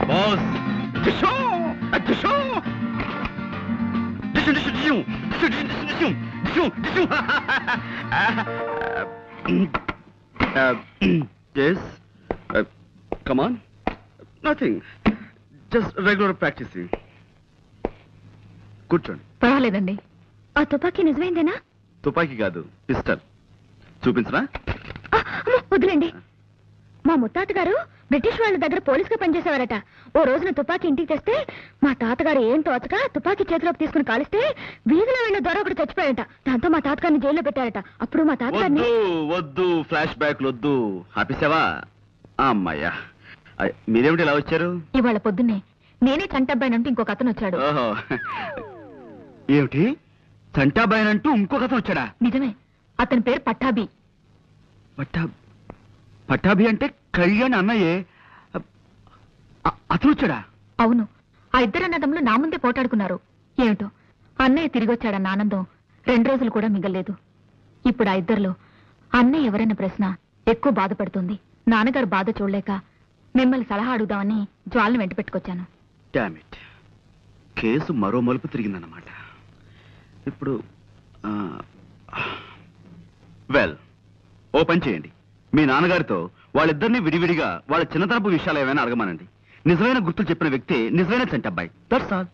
Boss come on. Nothing. Just regular practicing. కూర్చోండి. పర్వాలేదండి. ఆ తుపాకీ నిజమైందేనా? తుపాకీ కాదు, పిస్టల్. చూపించరా? వదిలేండి. మా ముత్తాతగారు బ్రిటిష్ వాళ్ళ దగ్గర పోలీసుగా పనిచేసేవారట. ఓ రోజున తుపాకీ ఇంటికి తెస్తే మా తాతగారు ఏం తోచక తుపాకీ చేతిలోకి తీసుకుని కాలిస్తే వీధిలో వెళ్ళిన దొర ఒకటి చచ్చిపోయాట. దాంతో మా తాతగారిని జైల్లో పెట్టారట. అప్పుడు మా తాతగారిని వద్దు ఫ్లాష్ బ్యాక్ వద్దు. ఆపేసావా? అమ్మాయ్యా, మీరేమిటి ఇలా వచ్చారు? ఇవాళ పొద్దున్నే నేనే చంటబ్బాయినంటూ ఇంకొక అతను వచ్చాడు. ఓహో, ఏమిటి చంటాబాయినంటూ ఇంకొక అతను వచ్చాడా? నిజమే. అతని పేరు పట్టాభి. పట్టాభి అంటే కళ్యాణ్ అన్నయ్యే. అతను వచ్చాడా? అవును. ఆ ఇద్దరు అన్నదమ్ములు నా ముందే పోటాడుకున్నారు. ఏమిటో అన్నయ్య తిరిగి వచ్చాడన్న ఆనందం 2 రోజులు కూడా మిగల్లేదు. ఇప్పుడు ఆ ఇద్దరిలో అన్నయ్య ఎవరన్న ప్రశ్న ఎక్కువ బాధపడుతుంది. నాన్నగారు బాధ చూడలేక మిమ్మల్ని సలహా అడుగుదామని జ్వాలను వెంట పెట్టుకొచ్చాను. డామ్ ఇట్, కేసు మరో మలుపు తిరిగిందన్నమాట. ఇప్పుడు వెల్, ఓ పని చేయండి. మీ నాన్నగారితో వాళ్ళిద్దరినీ విడివిడిగా వాళ్ళ చిన్నతనపు విషయాలు ఏమైనా అడగమానండి. నిజమైన గుర్తులు చెప్పిన వ్యక్తి నిజమైన చంటబ్బాయి. That's all.